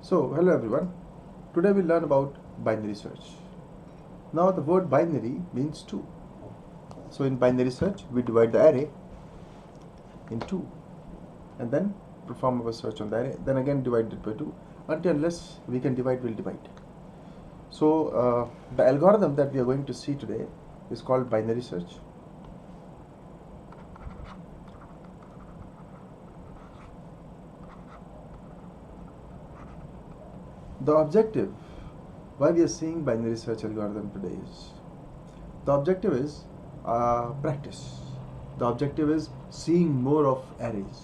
So, hello everyone. Today we learn about binary search. Now, the word binary means two. So, in binary search, we divide the array in two and then perform our search on the array. Then again divide it by two. Until unless we can divide, we'll divide. So, the algorithm that we are going to see today is called binary search. The objective why we are seeing binary search algorithm today is the objective is practice. The objective is seeing more of arrays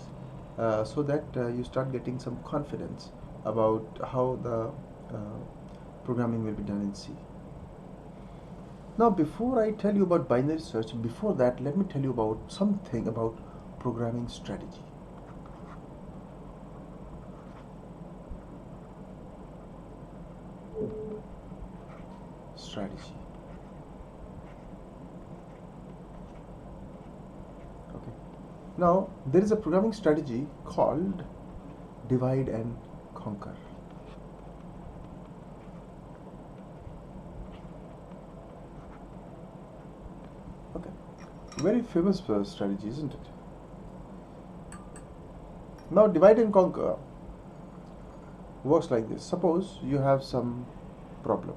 so that you start getting some confidence about how the programming will be done in C. Now, before I tell you about binary search, before that, let me tell you about something about programming strategy. Strategy. Okay. Now, there is a programming strategy called divide and conquer. Okay. Very famous strategy, isn't it? Now, divide and conquer works like this. Suppose you have some problem,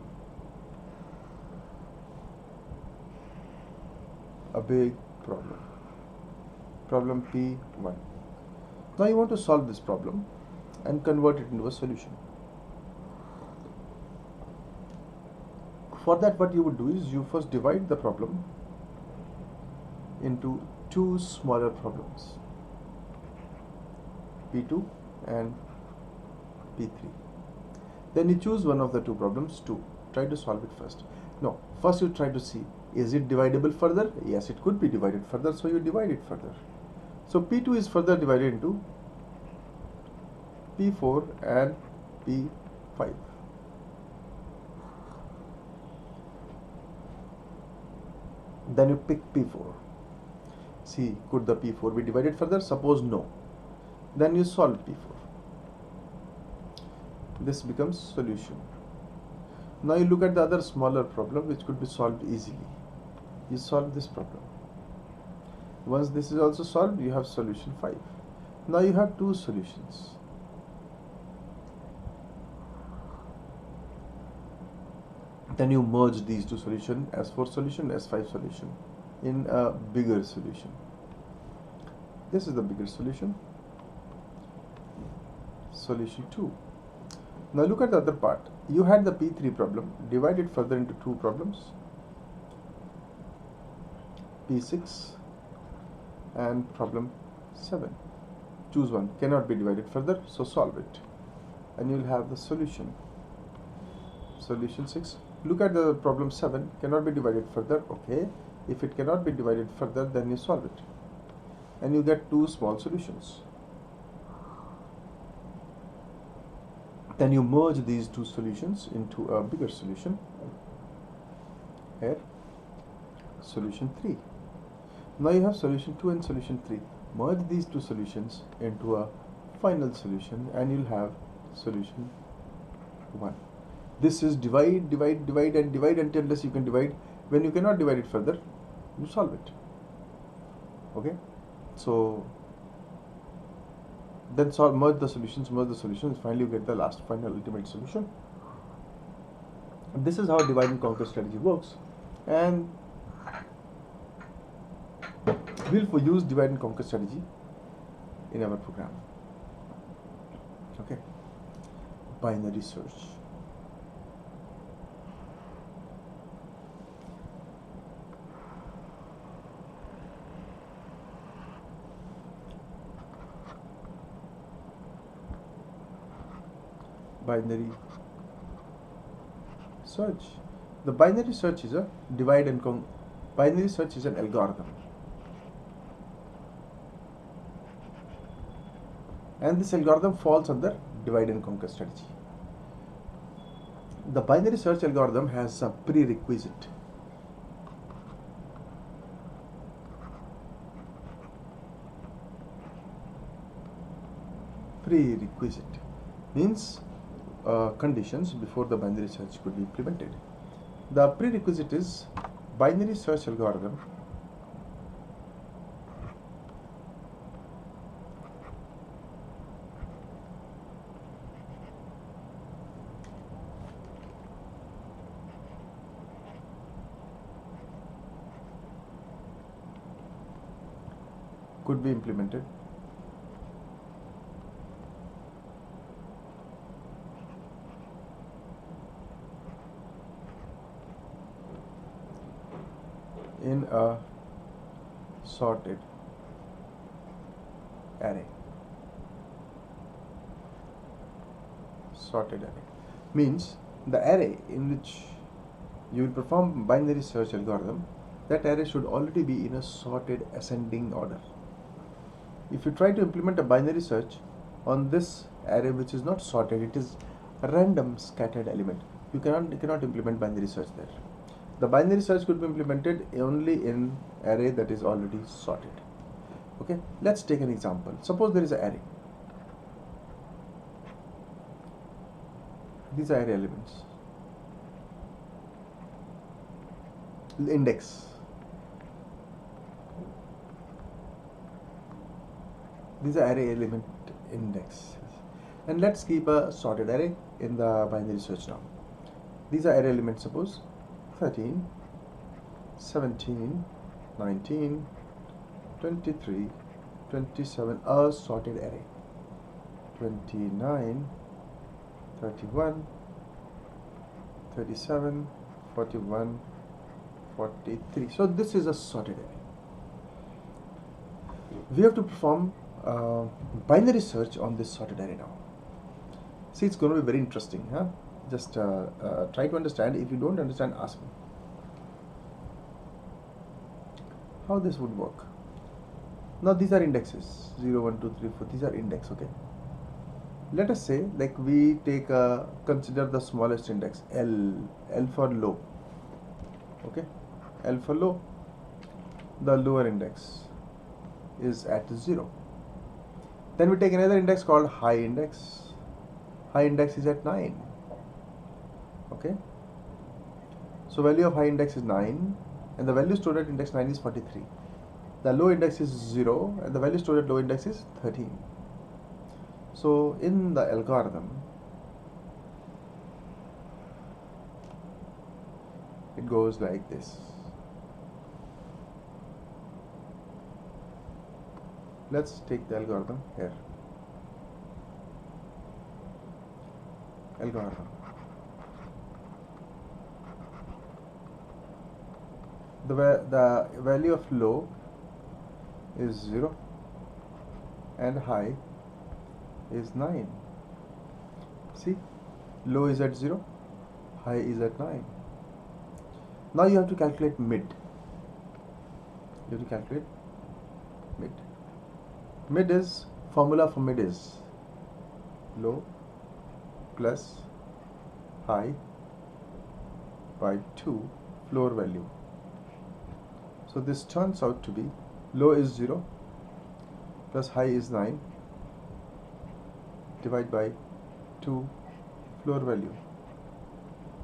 a big problem, problem P1. Now you want to solve this problem and convert it into a solution. For that, what you would do is you first divide the problem into two smaller problems, P2 and P3. Then you choose one of the two problems to try to solve it first. No, first you try to see, is it divisible further? Yes, it could be divided further, so you divide it further. So P2 is further divided into P4 and P5. Then you pick P4. See, could the P4 be divided further? Suppose no. Then you solve P4. This becomes solution. Now you look at the other smaller problem which could be solved easily. You solve this problem. Once this is also solved, you have solution 5. Now you have two solutions. Then you merge these two solutions, S4 solution, S5 solution, in a bigger solution. This is the bigger solution. Solution 2. Now look at the other part. You had the P3 problem, divide it further into two problems, P6 and problem 7. Choose one, cannot be divided further, so solve it. And you'll have the solution. Solution 6. Look at the problem 7, cannot be divided further, okay. If it cannot be divided further, then you solve it. And you get two small solutions. Then you merge these two solutions into a bigger solution. Here, solution 3. Now you have solution 2 and solution 3. Merge these two solutions into a final solution and you'll have solution 1. This is divide, divide, divide and divide until unless you can divide. When you cannot divide it further, you solve it. Okay? So then merge the solutions, finally you get the last final ultimate solution. This is how divide and conquer strategy works, and we'll use divide and conquer strategy in our program. Okay. Binary search. Binary search. The binary search is a binary search is an algorithm, and this algorithm falls under divide and conquer strategy. The binary search algorithm has a prerequisite. Means conditions before the binary search could be implemented. The prerequisite is binary search algorithm could be implemented in a sorted array. Sorted array means the array in which you will perform binary search algorithm, that array should already be in a sorted ascending order. If you try to implement a binary search on this array which is not sorted, it is a random scattered element, you cannot implement binary search there. The binary search could be implemented only in array that is already sorted. Okay, let's take an example. Suppose there is an array. These are array elements. Index. These are array element index. And let's keep a sorted array in the binary search now. These are array elements, suppose 13, 17, 19, 23, 27, a sorted array. 29, 31, 37, 41, 43. So this is a sorted array. We have to perform binary search on this sorted array now. See, it's going to be very interesting, huh? Just try to understand. If you don't understand, ask me. How this would work? Now these are indexes, 0, 1, 2, 3, 4. These are index, okay? Let us say, like, we take consider the smallest index, L for low. Okay, L for low. The lower index is at 0. Then we take another index called high index. High index is at 9. Okay, so value of high index is 9, and the value stored at index 9 is 43. The low index is 0, and the value stored at low index is 13. So in the algorithm, it goes like this. Let's take the algorithm here. Algorithm. The value of low is 0 and high is 9. See, low is at 0, high is at 9. Now you have to calculate mid. You have to calculate mid. Mid is, formula for mid is low plus high by 2 floor value. So this turns out to be low is 0 plus high is 9 divided by 2 floor value.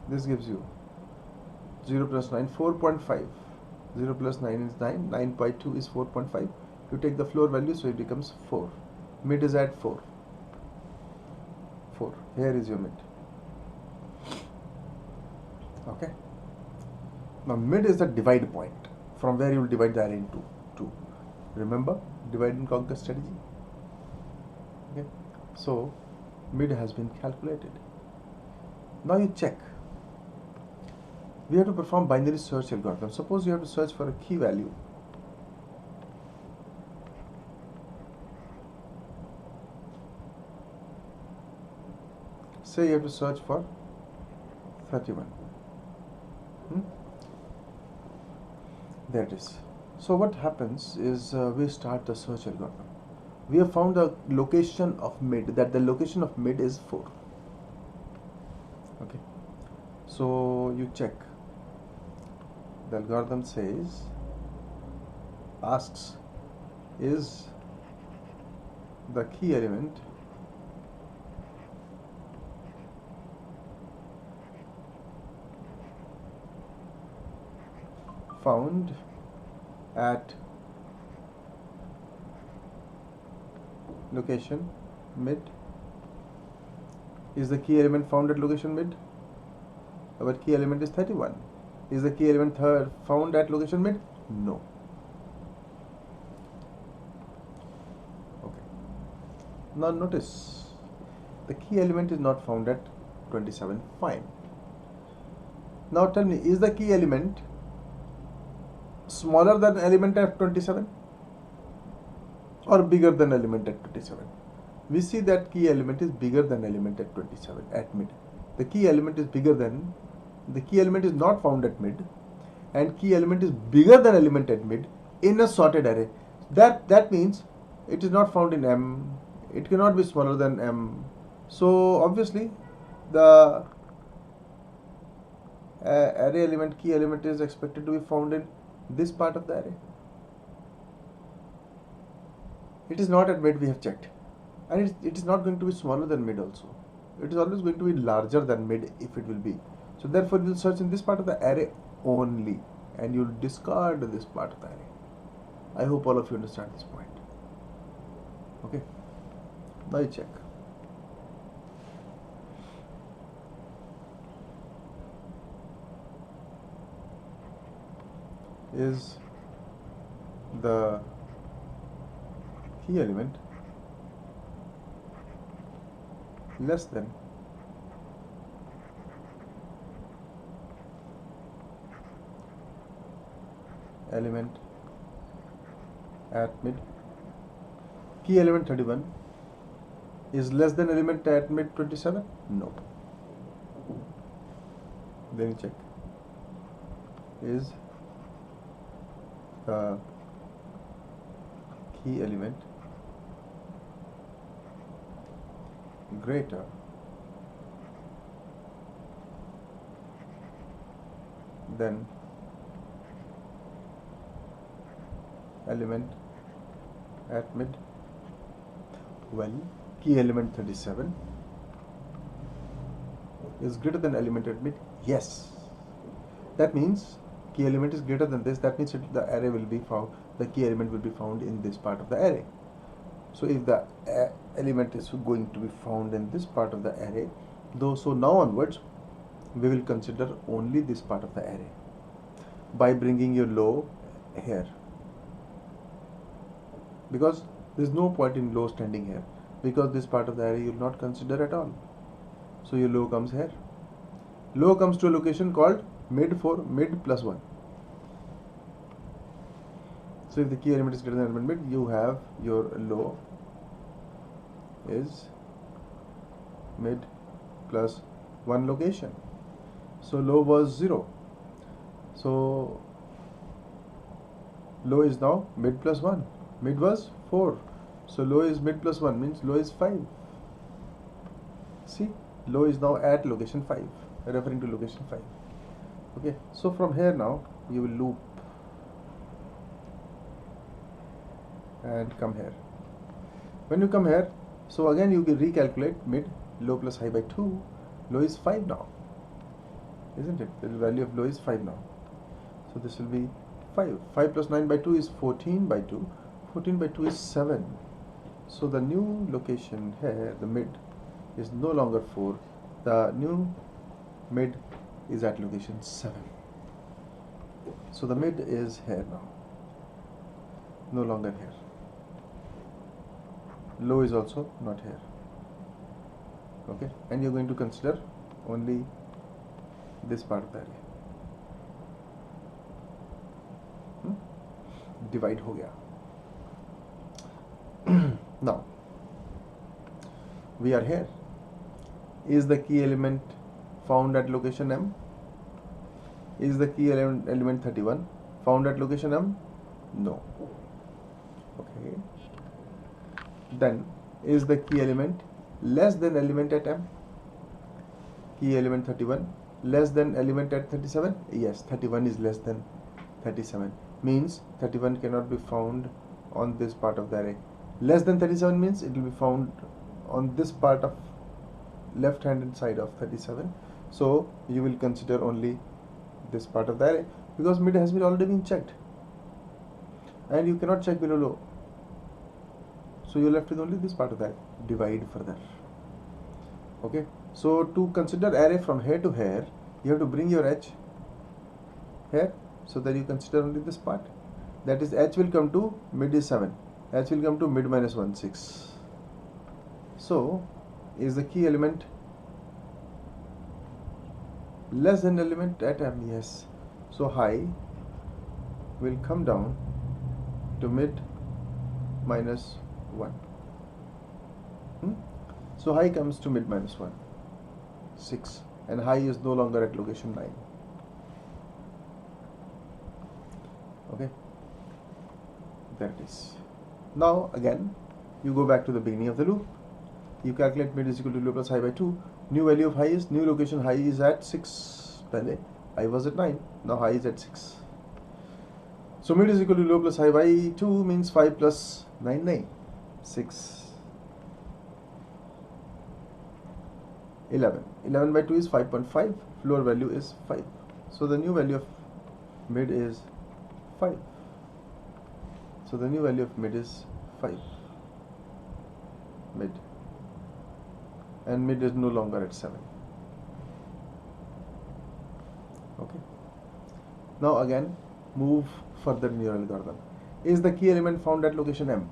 This gives you 0 plus 9, 4.5. 0 plus 9 is 9. 9 by 2 is 4.5. You take the floor value, so it becomes 4. Mid is at 4. 4. Here is your mid. Okay. Now mid is the divide point from where you will divide the array into 2. Remember, divide and conquer strategy. Okay. So mid has been calculated. Now you check. We have to perform binary search algorithm. Suppose you have to search for a key value. Say you have to search for 31. There it is. So what happens is we start the search algorithm. We have found the location of mid, that the location of mid is 4. Okay. So you check. The algorithm says, asks, is the key element found at location mid. Is the key element found at location mid? Our key element is 31. Is the key element found at location mid? No. Okay. Now notice the key element is not found at 27. Fine. Now tell me, is the key element smaller than element at 27 or bigger than element at 27? We see that key element is bigger than element at 27 at mid. The key element is bigger than, the key element is not found at mid, and key element is bigger than element at mid in a sorted array. That means it is not found in M. It cannot be smaller than M. So obviously the array element, key element is expected to be found in this part of the array. It is not at mid, we have checked, and it is not going to be smaller than mid also. It is always going to be larger than mid if it will be. So therefore you will search in this part of the array only, and you will discard this part of the array. I hope all of you understand this point. Okay, now you check. Is the key element less than element at mid? Key element 31 is less than element at mid 27? No. Then you check. Is the key element greater than element at mid? Well, key element 37 is greater than element at mid. Yes, that means key element is greater than this. That means the array will be found, the key element will be found in this part of the array. So if the element is going to be found in this part of the array, so now onwards we will consider only this part of the array by bringing your low here, because there is no point in low standing here, because this part of the array you will not consider at all. So your low comes here. Low comes to a location called mid for mid plus 1. So if the key element is greater than element mid, you have your low is mid plus 1 location. So low was 0. So low is now mid plus 1. Mid was 4. So low is mid plus 1 means low is 5. See, low is now at location 5, referring to location 5. Okay, so from here now you will loop and come here. When you come here, so again you will recalculate mid, low plus high by 2. Low is 5 now, isn't it? The value of low is 5 now. So this will be 5. 5 plus 9 by 2 is 14 by 2. 14 by 2 is 7. So the new location here, the mid, is no longer 4. The new mid is at location 7. So the mid is here now, no longer here. Low is also not here. Okay, and you're going to consider only this part of the array. Divide ho gaya. Now we are here. Is the key element found at location M? Is the key element 31 found at location M? No. Okay. Then is the key element less than element at M? Key element 31 less than element at 37? Yes, 31 is less than 37. Means 31 cannot be found on this part of the array. Less than 37 means it will be found on this part of left hand side of 37. So you will consider only this part of the array. because mid has been already been checked, and you cannot check below low. So you're left with only this part of that. Divide further. Okay. So to consider array from here to here, you have to bring your h here, so that you consider only this part. That is, h will come to mid is 7. H will come to mid minus 1, 6. So is the key element less than element at m? Yes. So high will come down to mid minus 1. So high comes to mid minus 1, 6, and high is no longer at location 9. Okay, there it is. Now again, you go back to the beginning of the loop. You calculate mid is equal to low plus high by 2. New value of high is, new location high is at 6. Pehle high was at 9, now high is at 6. So mid is equal to low plus high by 2 means 5 plus 9, 9, 6. 11. 11 by 2 is 5.5. Floor value is 5. So the new value of mid is 5. So the new value of mid is 5. Mid. And mid is no longer at 7. Okay. Now again, move further in your algorithm. Is the key element found at location M?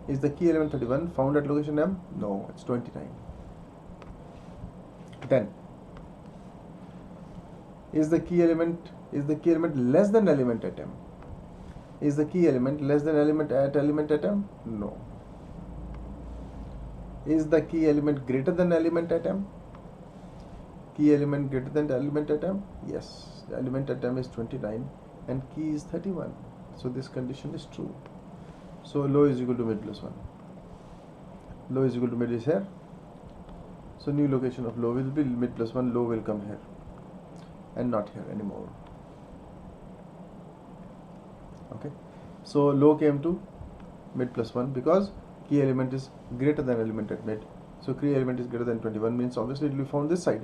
Is the key element 31 found at location M? No, it's 29. Then, is the key element less than element at M? Is the key element less than element at M? No. Is the key element greater than element at M? Key element greater than the element at M? Yes. The element at M is 29 and key is 31. So this condition is true. So low is equal to mid plus 1. Low is equal to mid is here. So new location of low will be mid plus 1. Low will come here and not here anymore. Okay. So low came to mid plus 1 because key element is greater than element at mid. So key element is greater than 21 means obviously it will be found this side.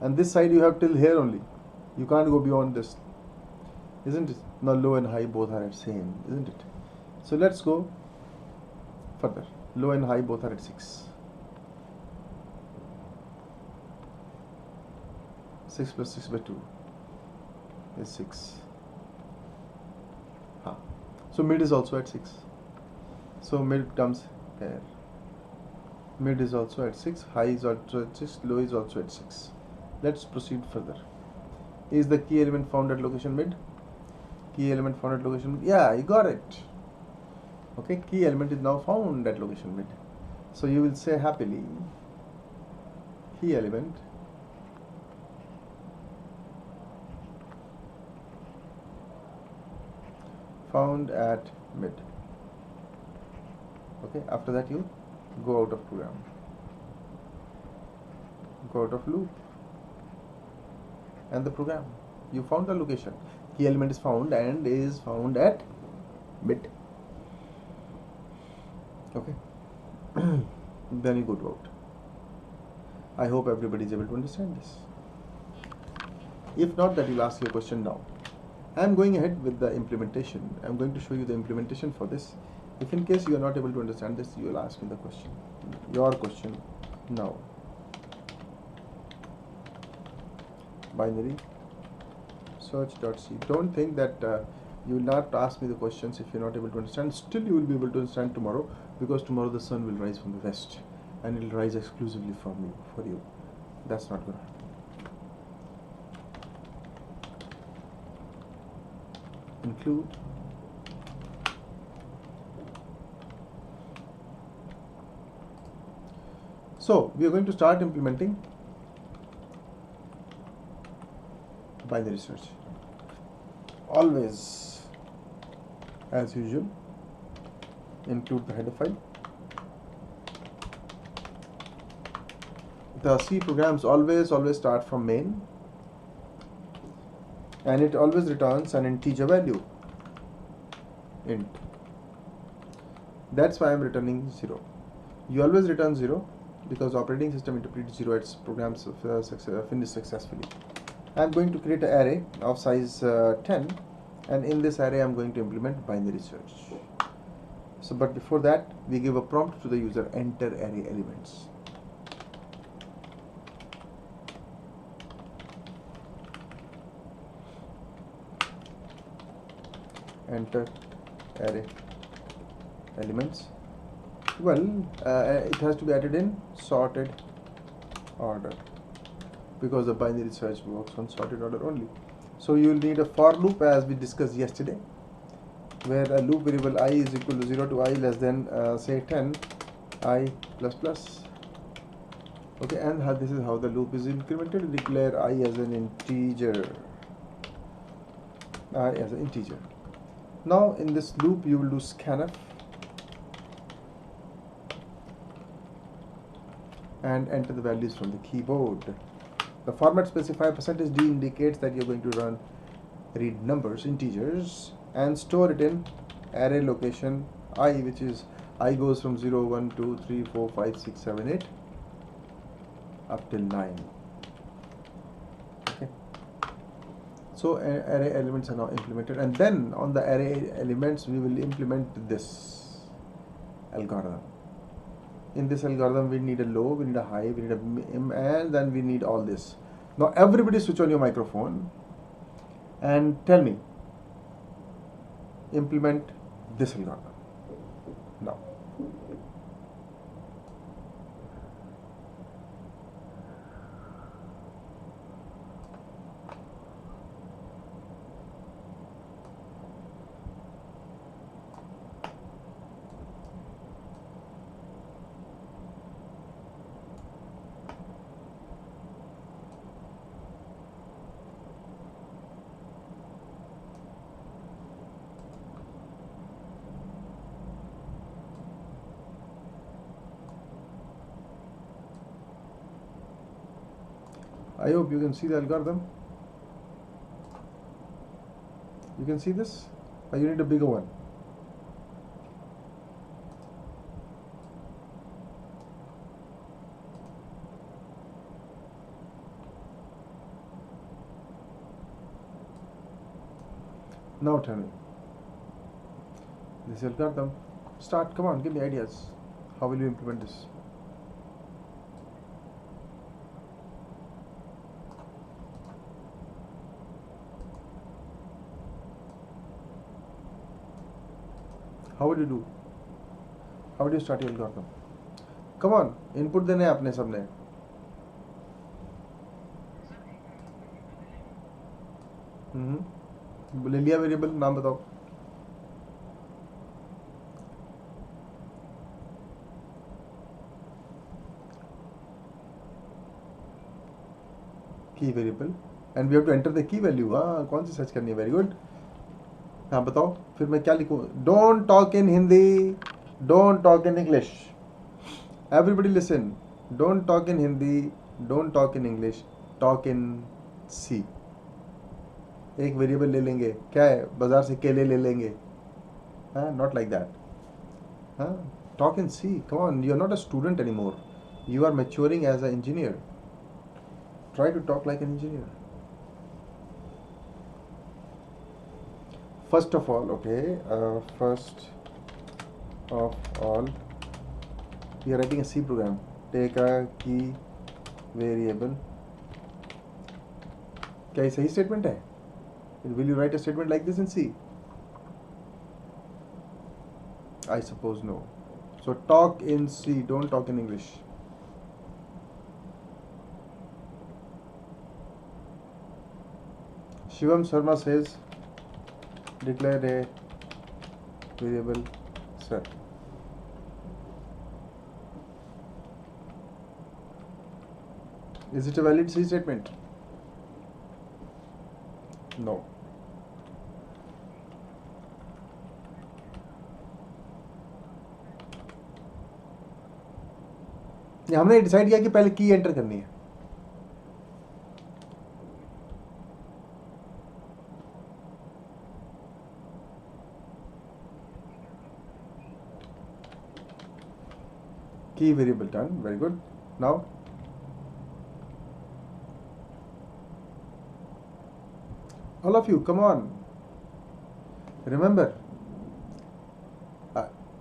And this side you have till here only. You can't go beyond this. Isn't it? Now low and high both are at same, isn't it? So let's go further. Low and high both are at 6. 6 plus 6 by 2 is 6. So mid is also at 6. So mid comes here. Mid is also at 6. High is also at 6. Low is also at 6. Let's proceed further. Is the key element found at location mid? Key element found at location mid? Yeah, you got it. Okay, key element is now found at location mid. So you will say happily, key element found at mid. Okay, after that you go out of program, go out of loop, and the program. You found the location. Key element is found and is found at mid. Okay. Then you go to out. I hope everybody is able to understand this. If not, that you'll ask your question now. I am going ahead with the implementation. I am going to show you the implementation for this. If in case you are not able to understand this, you will ask me the question, your question now. Binary search.c. Don't think that you will not ask me the questions if you are not able to understand. Still you will be able to understand tomorrow, because tomorrow the sun will rise from the west and it will rise exclusively from you, for you. That's not going to happen. Include so we are going to start implementing binary search. Always, as usual, include the header file. The C programs always start from main, and it always returns an integer value, int. That's why I'm returning 0. You always return 0 because operating system interprets 0 its programs finish successfully. I'm going to create an array of size 10, and in this array I'm going to implement binary search. So, but before that, we give a prompt to the user: enter array elements. Enter array elements. Well, it has to be added in sorted order, because the binary search works on sorted order only. So you will need a for loop, as we discussed yesterday, where a loop variable I is equal to 0 to I less than say 10 I plus plus. Okay, and this is how the loop is incremented. Declare I as an integer. I as an integer. Now in this loop you will do scanf and enter the values from the keyboard. The format specifier %d indicates that you're going to read numbers, integers, and store it in array location I, which is I goes from 0, 1, 2, 3, 4, 5, 6, 7, 8 up till 9. Okay. So array elements are now implemented, and then on the array elements we will implement this algorithm. In this algorithm we need a low, we need a high, we need a min, and then we need all this. Now everybody switch on your microphone and tell me, implement this algorithm now. I hope you can see the algorithm. You can see this, or you need a bigger one? Now tell me, this algorithm, start, come on, give me ideas. How will you implement this? How would you do? How would you start your algorithm? Come on, input देने आपने सबने. ले लिया variable, नाम बताओ. Key variable, and we have to enter the key value. हाँ, कौन सी सर्च करनी है? Very good. हाँ बताओ, फिर मैं क्या लिखूँ? Don't talk in Hindi, don't talk in English. Everybody listen, don't talk in Hindi, don't talk in English, talk in C. एक वेरिएबल ले लेंगे, क्या है, बाजार से केले ले लेंगे. हाँ, नॉट लाइक दैट. हाँ, talk in C. Come on, you are not a student any more, you are maturing as an engineer. Try to talk like an engineer. First of all, okay, first of all, we are writing a C program. Take a key variable. क्या ये सही statement है? Will you write a statement like this in C? I suppose no. So talk in C, don't talk in English. Shivam Sharma says, declare a variable set. Is it a valid C statement? No. हमने decide किया कि पहले की enter करनी है. Key variable done, very good. Now All of you, come on. Remember,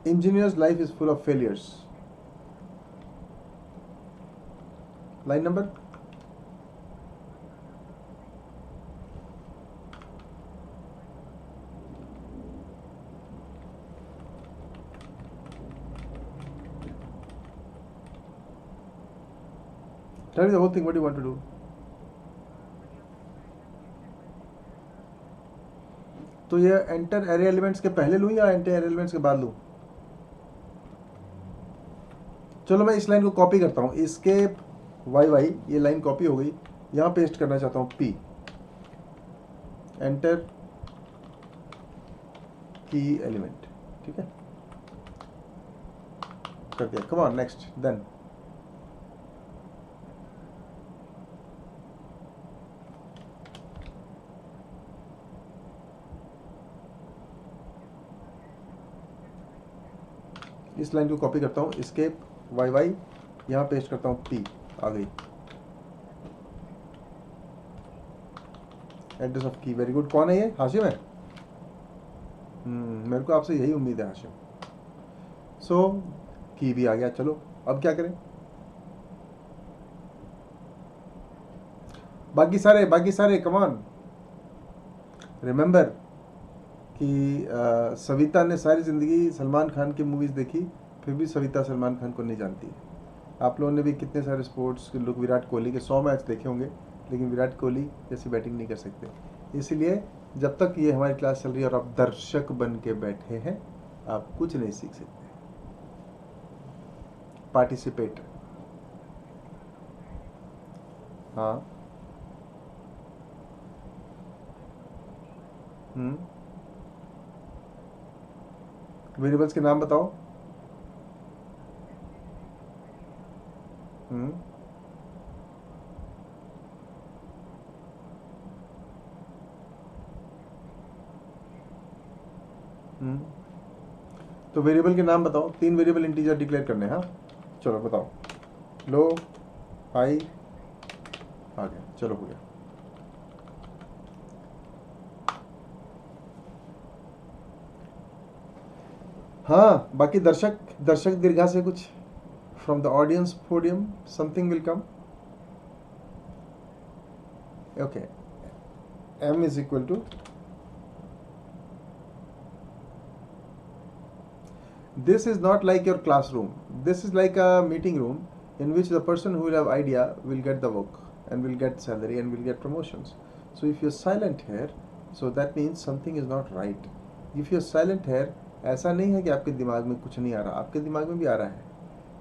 engineer's life is full of failures. Line number? Tell me the whole thing. What do you want to do? तो ये enter array elements के पहले लूँ या enter array elements के बाद लूँ? चलो मैं इस लाइन को कॉपी करता हूँ, एस्केप वाई वाई, ये लाइन कॉपी हो गई, यहाँ पेस्ट करना चाहता हूँ पी, एंटर की एलिमेंट, ठीक है, कर दिया। कम ऑन नेक्स्ट, देन इस लाइन को कॉपी करता हूँ, एस्केप वाई वाई, यहाँ पेस्ट करता हूँ पी, आ गई एड्रेस ऑफ की। Very good. कौन है ये? हाशिम है। मेरे को आपसे यही उम्मीद है हाशिम। सो की भी आ गया। चलो अब क्या करें? बाकी सारे कम ऑन। रिमेंबर कि सविता ने सारी ज़िंदगी सलमान खान की मूवीज़ देखी, फिर भी सविता सलमान खान को नहीं जानती है। आप लोगों ने भी कितने सारे स्पोर्ट्स के लोग, विराट कोहली के 100 मैच देखे होंगे, लेकिन विराट कोहली जैसी बैटिंग नहीं कर सकते। इसलिए जब तक ये हमारी क्लास चल रही है और आप दर्शक बन के बैठे हैं, आप कुछ नहीं सीख सकते। पार्टिसिपेट। हाँ, वेरिएबल्स के नाम बताओ। तो वेरिएबल के नाम बताओ। 3 वेरिएबल इंटीजर डिक्लेयर करने हैं। हाँ चलो बताओ। लो, हाई, आ गया। चलो हो गया। हाँ, बाकी दर्शक दीर्घा से कुछ from the audience podium something will come. Okay, m is equal to, this is not like your classroom, this is like a meeting room in which the person who will have idea will get the work and will get salary and will get promotions. So if you're silent here, so that means something is not right. If you're silent here, ऐसा नहीं है कि आपके दिमाग में कुछ नहीं आ रहा, आपके दिमाग में भी आ रहा है,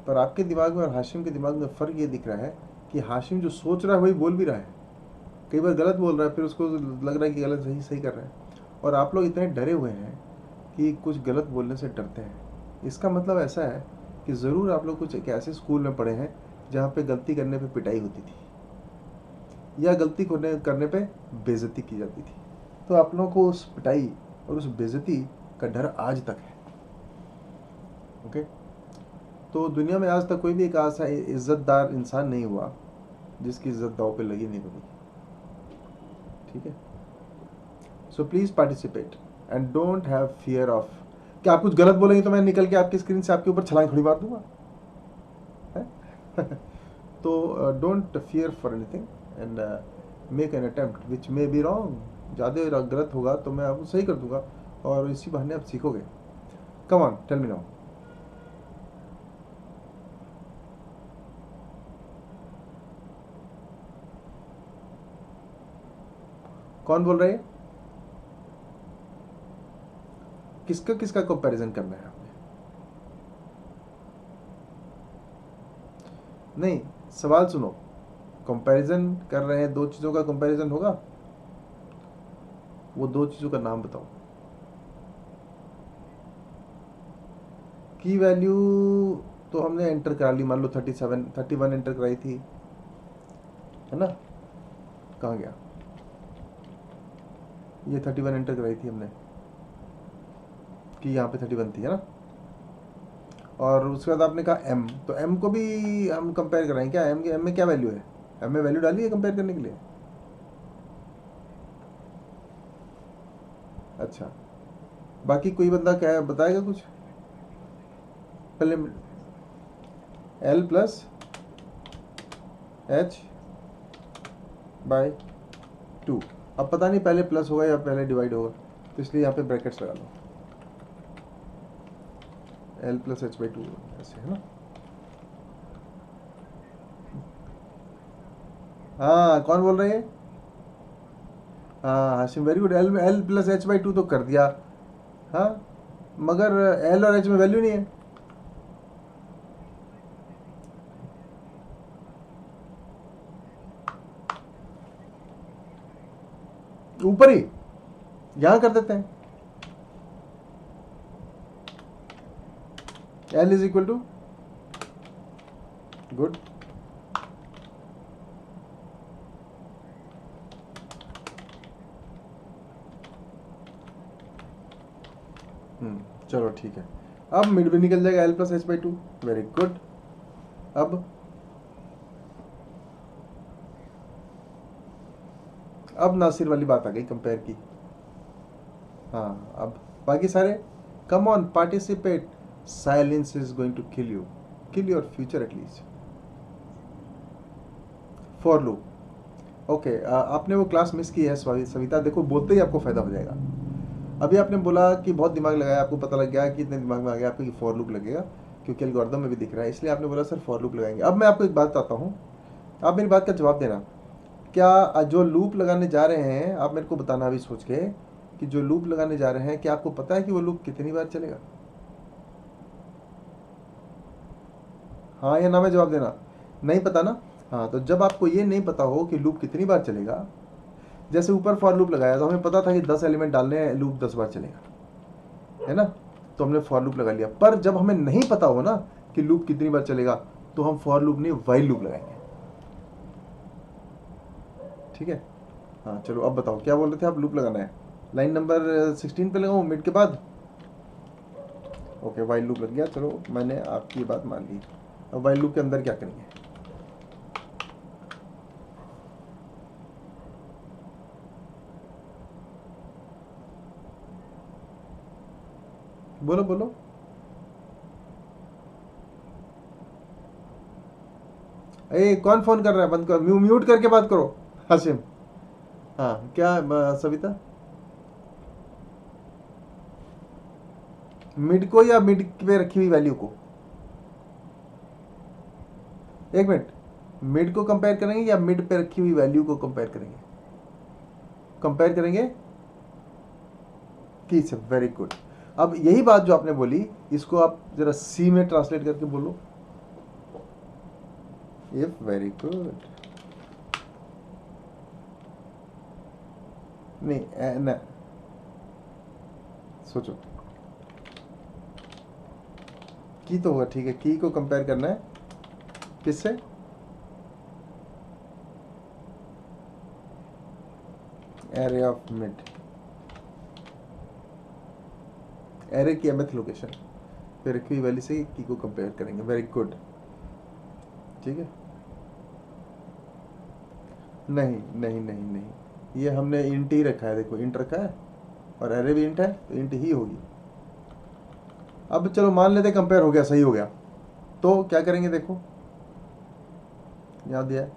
पर आपके दिमाग में और हाशिम के दिमाग में फ़र्क ये दिख रहा है कि हाशिम जो सोच रहा है वही बोल भी रहा है। कई बार गलत बोल रहा है, फिर उसको लग रहा है कि गलत सही कर रहा है, और आप लोग इतने डरे हुए हैं कि कुछ गलत बोलने से डरते हैं। इसका मतलब ऐसा है कि ज़रूर आप लोग कुछ एक ऐसे स्कूल में पढ़े हैं जहाँ पे गलती करने पे पिटाई होती थी या गलती करने पे बेइज्जती की जाती थी। तो आप लोगों को उस पिटाई और उस बेइज्जती का डर आज तक है। ओके, तो दुनिया में आज तक कोई भी एक ऐसा इज्जतदार इंसान नहीं हुआ जिसकी इज्जत दाव पे लगी नहीं बनी। ठीक है, so please participate and don't have fear of कि आप कुछ गलत बोलेंगे तो मैं निकल के आपकी स्क्रीन से आपके ऊपर छलांग खड़ी मार दूंगा। तो don't fear for anything and make an attempt which may be wrong. ज़्यादा गलत होगा तो मैं आपको सही कर दूंगा और इसी बहाने आप सीखोगे। Come on, tell me now. कौन बोल रहे हैं? किसका कंपैरिजन करना है आपने? नहीं, सवाल सुनो। कंपैरिजन कर रहे हैं, 2 चीज़ों का कंपैरिजन होगा। वो 2 चीज़ों का नाम बताओ। की वैल्यू तो हमने एंटर करा ली, मान लो 31 एंटर कराई थी, है ना? कहाँ गया ये? 31 एंटर कराई थी हमने कि यहाँ पे 31 थी, है ना? और उसके बाद आपने कहा m, तो m को भी हम कंपेयर कराएं क्या? m में क्या वैल्यू है? m में वैल्यू डाली है कंपेयर करने के लिए? अच्छा, बाकी कोई बंदा क्या बताएगा कुछ? पहले L प्लस H बाय 2। अब पता नहीं पहले प्लस होगा या पहले डिवाइड होगा, तो इसलिए यहाँ पे ब्रैकेट्स लगा लो, L प्लस H बाई 2 ऐसे, है ना? हाँ, कौन बोल रहे हैं? हाँ Hashim, very good. L plus H by 2 तो कर दिया, हाँ, मगर L और H में वैल्यू नहीं है। ऊपर ही यहाँ कर देते हैं, L is equal to, good, चलो ठीक है। अब मिड भी निकल जाएगा L plus H by 2, very good. अब नासिर वाली बात आ गई, कंपेयर की। हाँ, अब बाकी सारे, come on participate, silence is going to kill you, kill your future at least. For loop, okay, आपने वो क्लास मिस की है सविता, देखो बोलते ही आपको फायदा हो जाएगा। अभी आपने बोला कि बहुत दिमाग लगाया, आपको पता लग गया कि इतने दिमाग में आ गया आपको कि फॉर लूप लगेगा, क्योंकि एल्गोरिथम में भी दिख रहा है, इसलिए आपने बोला सर फॉर लूप लगाएंगे। अब मैं आपको एक बात बताता हूँ, आप मेरी बात का जवाब देना। क्या जो लूप लगाने जा रहे हैं, आप मेरे को बताना अभी सोच के, कि जो लूप लगाने जा रहे हैं, क्या आपको पता है कि वो लूप कितनी बार चलेगा? हाँ या ना में जवाब देना। नहीं पता ना? हाँ, तो जब आपको ये नहीं पता हो कि लूप कितनी बार चलेगा, जैसे ऊपर फॉर लूप लगाया तो हमें पता था कि 10 एलिमेंट डालने हैं, लूप 10 बार चलेगा, है ना? तो हमने फॉर लूप लगा लिया। पर जब हमें नहीं पता हो ना कि लूप कितनी बार चलेगा, तो हम फॉर लूप नहीं वाइल लूप लगाएंगे, ठीक है? हाँ चलो, अब बताओ क्या बोल रहे थे आप? लूप लगाना है, लाइन नंबर 16 पे लगाऊँ मिड के बाद? ओके, वाइल लूप लग गया, चलो मैंने आपकी बात मान ली। अब वाइल लूप के अंदर क्या करेंगे? बोलो बोलो। ए, कौन फोन कर रहा है? बंद करो, म्यूट करके बात करो। हाशिम, हाँ क्या सविता? मिड को या मिड पे रखी हुई वैल्यू को? एक मिनट, मिड को कंपेयर करेंगे या मिड पे रखी हुई वैल्यू को कंपेयर करेंगे? कंपेयर करेंगे की से, वेरी गुड। अब यही बात जो आपने बोली, इसको आप जरा सी में ट्रांसलेट करके बोलो। If, very good. नहीं न, सोचो, की तो होगा, ठीक है, की को कंपेयर करना है किससे? एरे ऑफ मिड, एरे की mth लोकेशन फिर रखी हुई वैल्यू से की को कंपेयर करेंगे, वेरी गुड, ठीक है। नहीं नहीं नहीं नहीं, ये हमने इंट ही रखा है, देखो इंट रखा है और एरे भी इंट है, तो इंट ही होगी। अब चलो मान लेते कंपेयर हो गया, सही हो गया, तो क्या करेंगे? देखो याद दिया है,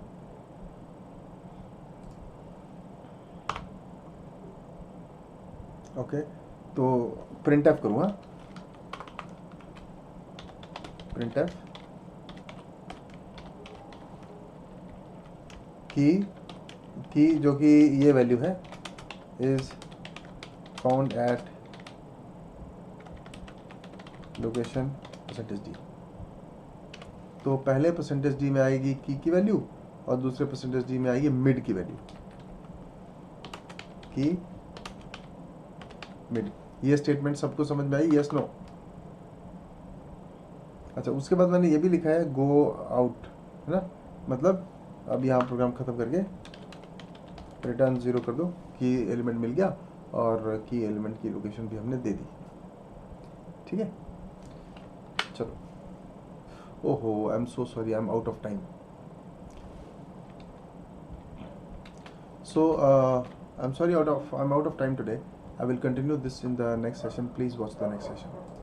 ओके, तो प्रिंट एफ करूँगा, प्रिंट एफ की जो कि ये वैल्यू है, is found at location %d। तो पहले %d में आएगी की वैल्यू और दूसरे %d में आएगी मिड की वैल्यू, की मिड। ये स्टेटमेंट सबको समझ में आई? Yes no? अच्छा, उसके बाद मैंने ये भी लिखा है गो आउट, है ना? मतलब अब यहाँ प्रोग्राम ख़त्म करके रिटर्न 0 कर दो, की एलिमेंट मिल गया और की एलिमेंट की लोकेशन भी हमने दे दी, ठीक है? चलो, ओहो, I am so sorry, I am out of time. So I am sorry, I am out of time today. I will continue this in the next session. Please watch the next session.